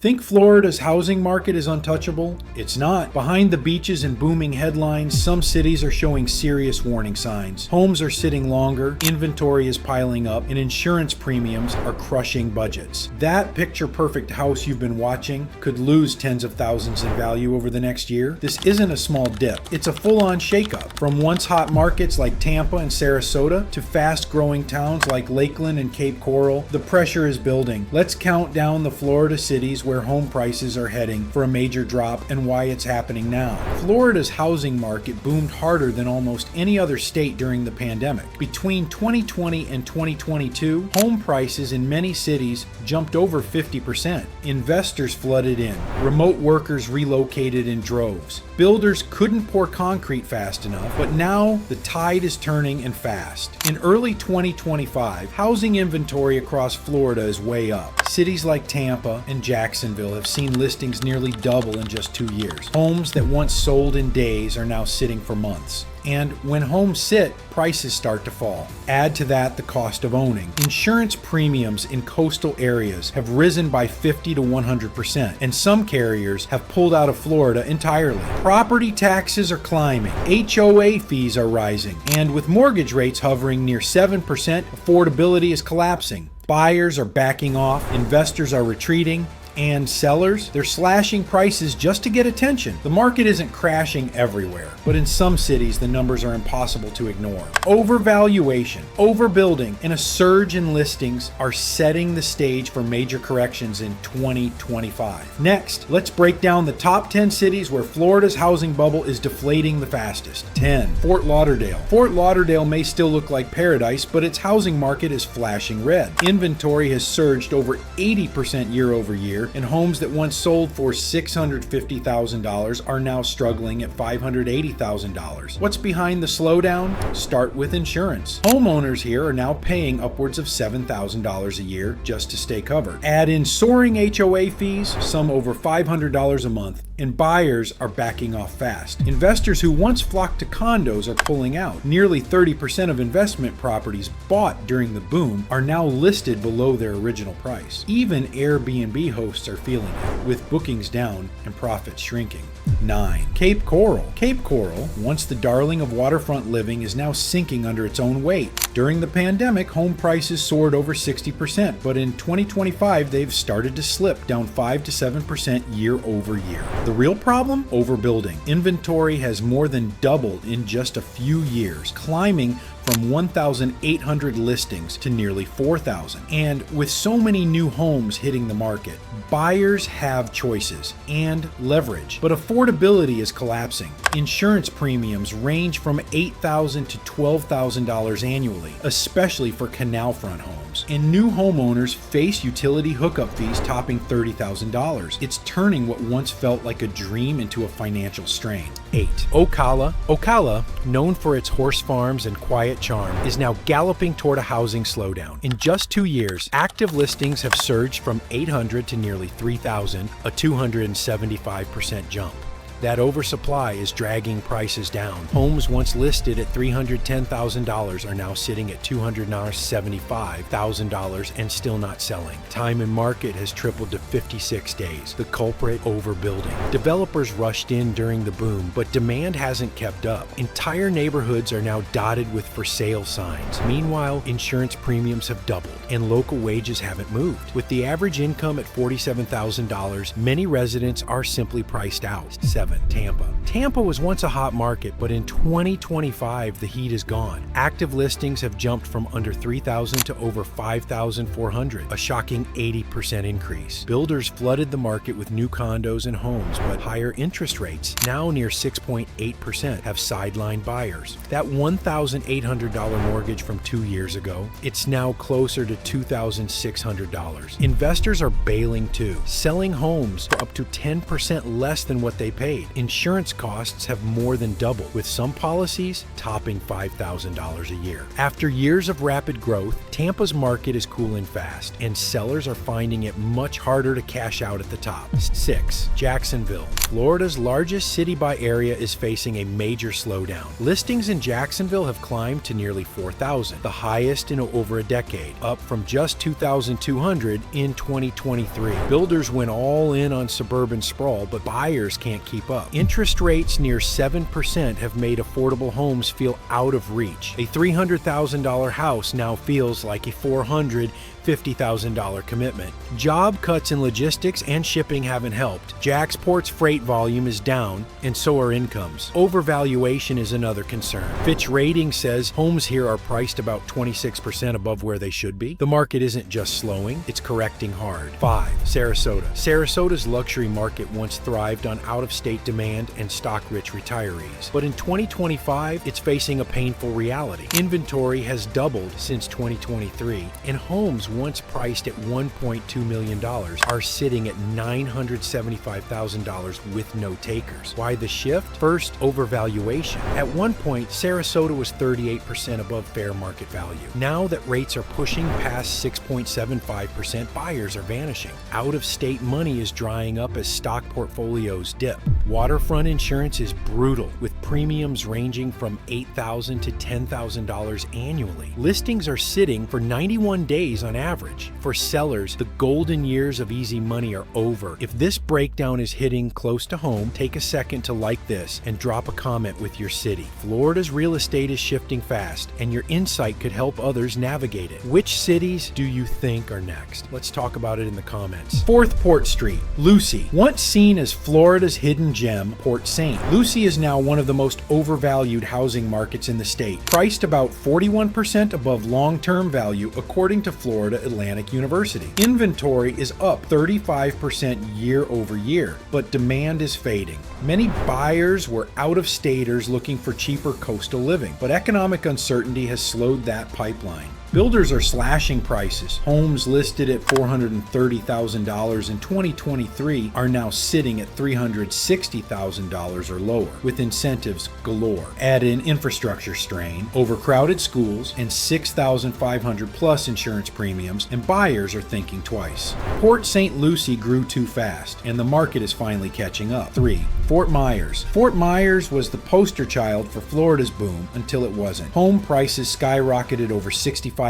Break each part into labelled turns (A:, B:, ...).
A: Think Florida's housing market is untouchable? It's not. Behind the beaches and booming headlines, some cities are showing serious warning signs. Homes are sitting longer, inventory is piling up, and insurance premiums are crushing budgets. That picture-perfect house you've been watching could lose tens of thousands in value over the next year. This isn't a small dip. It's a full-on shakeup. From once hot markets like Tampa and Sarasota to fast-growing towns like Lakeland and Cape Coral, the pressure is building. Let's count down the Florida cities where home prices are heading for a major drop and why it's happening now. Florida's housing market boomed harder than almost any other state during the pandemic. Between 2020 and 2022, home prices in many cities jumped over 50%. Investors flooded in. Remote workers relocated in droves. Builders couldn't pour concrete fast enough, but now the tide is turning and fast. In early 2025, housing inventory across Florida is way up. Cities like Tampa and Jacksonville have seen listings nearly double in just 2 years. Homes that once sold in days are now sitting for months. And when homes sit, prices start to fall. Add to that the cost of owning. Insurance premiums in coastal areas have risen by 50 to 100%, and some carriers have pulled out of Florida entirely. Property taxes are climbing, HOA fees are rising, and with mortgage rates hovering near 7%, affordability is collapsing. Buyers are backing off, investors are retreating, and sellers, they're slashing prices just to get attention. The market isn't crashing everywhere, but in some cities the numbers are impossible to ignore. Overvaluation, overbuilding, and a surge in listings are setting the stage for major corrections in 2025. Next, let's break down the top 10 cities where Florida's housing bubble is deflating the fastest. 10. Fort Lauderdale. Fort Lauderdale may still look like paradise, but its housing market is flashing red. Inventory has surged over 80% year over year, and homes that once sold for $650,000 are now struggling at $580,000. What's behind the slowdown? Start with insurance. Homeowners here are now paying upwards of $7,000 a year just to stay covered. Add in soaring HOA fees, some over $500 a month, and buyers are backing off fast. Investors who once flocked to condos are pulling out. Nearly 30% of investment properties bought during the boom are now listed below their original price. Even Airbnb hosts are feeling it, with bookings down and profits shrinking. 9. Cape Coral. Cape Coral, once the darling of waterfront living, is now sinking under its own weight. During the pandemic, home prices soared over 60%, but in 2025 they've started to slip down 5 to 7% year over year. The real problem? Overbuilding. Inventory has more than doubled in just a few years, climbing from 1,800 listings to nearly 4,000. And with so many new homes hitting the market, buyers have choices and leverage, but affordability is collapsing. Insurance premiums range from $8,000 to $12,000 annually, especially for canal front homes. And new homeowners face utility hookup fees topping $30,000. It's turning what once felt like a dream into a financial strain. 8. Ocala. Ocala, known for its horse farms and quiet charm, is now galloping toward a housing slowdown. In just 2 years, active listings have surged from 800 to nearly 3,000, a 275% jump. That oversupply is dragging prices down. Homes once listed at $310,000 are now sitting at $275,000 and still not selling. Time in market has tripled to 56 days. The culprit? Overbuilding. Developers rushed in during the boom, but demand hasn't kept up. Entire neighborhoods are now dotted with for sale signs. Meanwhile, insurance premiums have doubled and local wages haven't moved. With the average income at $47,000, many residents are simply priced out. 7. Tampa. Tampa was once a hot market, but in 2025, the heat is gone. Active listings have jumped from under 3,000 to over 5,400, a shocking 80% increase. Builders flooded the market with new condos and homes, but higher interest rates, now near 6.8%, have sidelined buyers. That $1,800 mortgage from 2 years ago, it's now closer to $2,600. Investors are bailing too, selling homes for up to 10% less than what they paid. decade. Insurance costs have more than doubled, with some policies topping $5,000 a year. After years of rapid growth, Tampa's market is cooling fast, and sellers are finding it much harder to cash out at the top. 6. Jacksonville. Florida's largest city by area is facing a major slowdown. Listings in Jacksonville have climbed to nearly 4,000, the highest in over a decade, up from just 2,200 in 2023. Builders went all in on suburban sprawl, but buyers can't keep up. Interest rates near 7% have made affordable homes feel out of reach. A $300,000 house now feels like a $450,000 commitment. Job cuts in logistics and shipping haven't helped. Jacksport's freight volume is down, and so are incomes. Overvaluation is another concern. Fitch Ratings says homes here are priced about 26% above where they should be. The market isn't just slowing, it's correcting hard. 5. Sarasota. Sarasota's luxury market once thrived on out-of-state demand and stock-rich retirees. But in 2025, it's facing a painful reality. Inventory has doubled since 2023, and homes once priced at $1.2 million are sitting at $975,000 with no takers. Why the shift? First, overvaluation. At one point, Sarasota was 38% above fair market value. Now that rates are pushing past 6.75%, buyers are vanishing. Out-of-state money is drying up as stock portfolios dip. Waterfront insurance is brutal, with premiums ranging from $8,000 to $10,000 annually. Listings are sitting for 91 days on average. For sellers, the golden years of easy money are over. If this breakdown is hitting close to home, take a second to like this and drop a comment with your city. Florida's real estate is shifting fast, and your insight could help others navigate it. Which cities do you think are next? Let's talk about it in the comments. 4th Port Street. Lucy. Once seen as Florida's hidden gem, Port St. Lucie is now one of the most overvalued housing markets in the state, priced about 41% above long-term value according to Florida Atlantic University. Inventory is up 35% year over year, but demand is fading. Many buyers were out-of-staters looking for cheaper coastal living, but economic uncertainty has slowed that pipeline. Builders are slashing prices. Homes listed at $430,000 in 2023 are now sitting at $360,000 or lower, with incentives galore. Add in infrastructure strain, overcrowded schools, and $6,500 plus insurance premiums, and buyers are thinking twice. Port St. Lucie grew too fast, and the market is finally catching up. 3. Fort Myers. Fort Myers was the poster child for Florida's boom until it wasn't. Home prices skyrocketed over 65%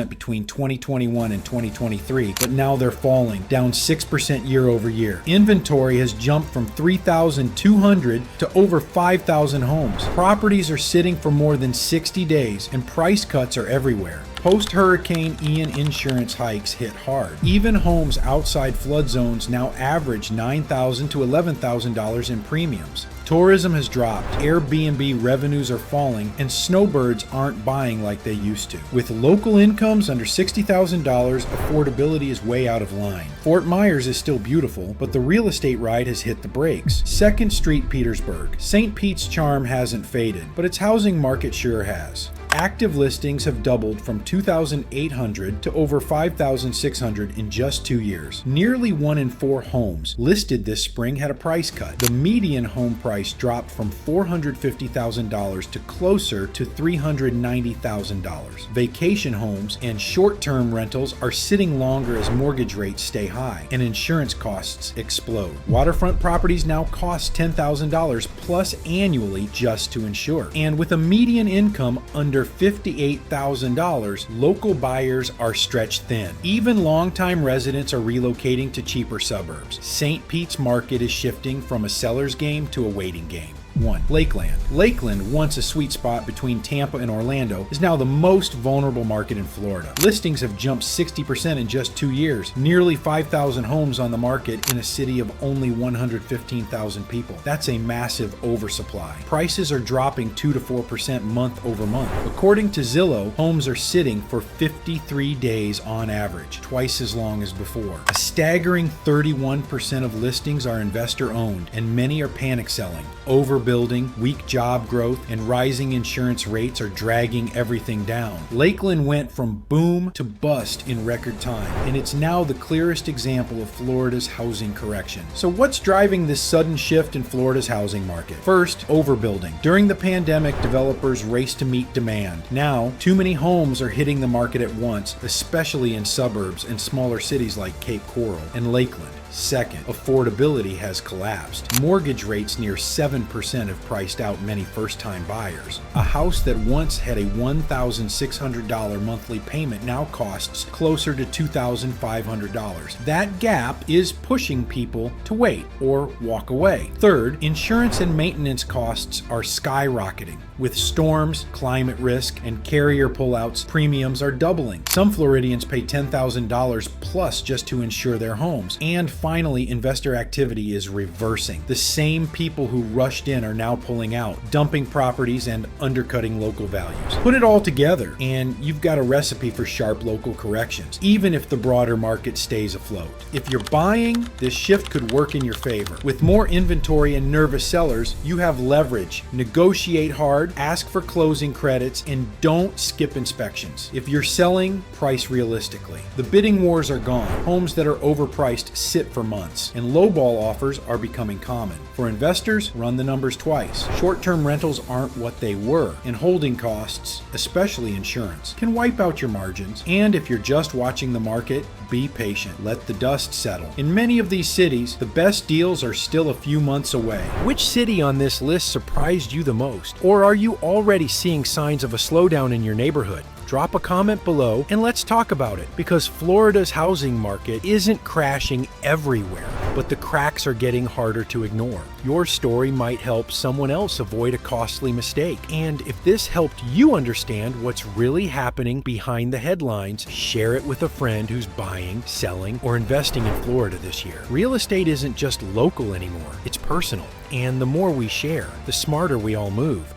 A: between 2021 and 2023, but now they're falling, down 6% year over year. Inventory has jumped from 3,200 to over 5,000 homes. Properties are sitting for more than 60 days, and price cuts are everywhere. Post-Hurricane Ian insurance hikes hit hard. Even homes outside flood zones now average $9,000 to $11,000 in premiums. Tourism has dropped, Airbnb revenues are falling, and snowbirds aren't buying like they used to. With local incomes under $60,000, affordability is way out of line. Fort Myers is still beautiful, but the real estate ride has hit the brakes. 2nd Street, Petersburg. St. Pete's charm hasn't faded, but its housing market sure has. Active listings have doubled from 2,800 to over 5,600 in just 2 years. Nearly 1 in 4 homes listed this spring had a price cut. The median home price dropped from $450,000 to closer to $390,000. Vacation homes and short-term rentals are sitting longer as mortgage rates stay high and insurance costs explode. Waterfront properties now cost $10,000 plus annually just to insure. And with a median income under $58,000, local buyers are stretched thin. Even longtime residents are relocating to cheaper suburbs. St. Pete's market is shifting from a seller's game to a waiting game. 1. Lakeland. Lakeland, once a sweet spot between Tampa and Orlando, is now the most vulnerable market in Florida. Listings have jumped 60% in just 2 years. Nearly 5,000 homes on the market in a city of only 115,000 people. That's a massive oversupply. Prices are dropping 2 to 4% month over month. According to Zillow, homes are sitting for 53 days on average, twice as long as before. A staggering 31% of listings are investor-owned, and many are panic selling, overbuilding, overbuilding, weak job growth, and rising insurance rates are dragging everything down. Lakeland went from boom to bust in record time, and it's now the clearest example of Florida's housing correction. So what's driving this sudden shift in Florida's housing market? First, overbuilding. During the pandemic, developers raced to meet demand. Now, too many homes are hitting the market at once, especially in suburbs and smaller cities like Cape Coral and Lakeland. Second, affordability has collapsed. Mortgage rates near 7% have priced out many first-time buyers. A house that once had a $1,600 monthly payment now costs closer to $2,500. That gap is pushing people to wait or walk away. Third, insurance and maintenance costs are skyrocketing. With storms, climate risk, and carrier pullouts, premiums are doubling. Some Floridians pay $10,000 plus just to insure their homes. And finally, investor activity is reversing. The same people who rushed in are now pulling out, dumping properties and undercutting local values. Put it all together, and you've got a recipe for sharp local corrections, even if the broader market stays afloat. If you're buying, this shift could work in your favor. With more inventory and nervous sellers, you have leverage. Negotiate hard, ask for closing credits, and don't skip inspections. If you're selling, price realistically. The bidding wars are gone. Homes that are overpriced sit for months, and lowball offers are becoming common. For investors, run the numbers twice. Short-term rentals aren't what they were, and holding costs, especially insurance, can wipe out your margins. And if you're just watching the market, be patient. Let the dust settle. In many of these cities, the best deals are still a few months away. Which city on this list surprised you the most? Or are you already seeing signs of a slowdown in your neighborhood? Drop a comment below and let's talk about it, because Florida's housing market isn't crashing everywhere, but the cracks are getting harder to ignore. Your story might help someone else avoid a costly mistake. And if this helped you understand what's really happening behind the headlines, share it with a friend who's buying, selling, or investing in Florida this year. Real estate isn't just local anymore, it's personal. And the more we share, the smarter we all move.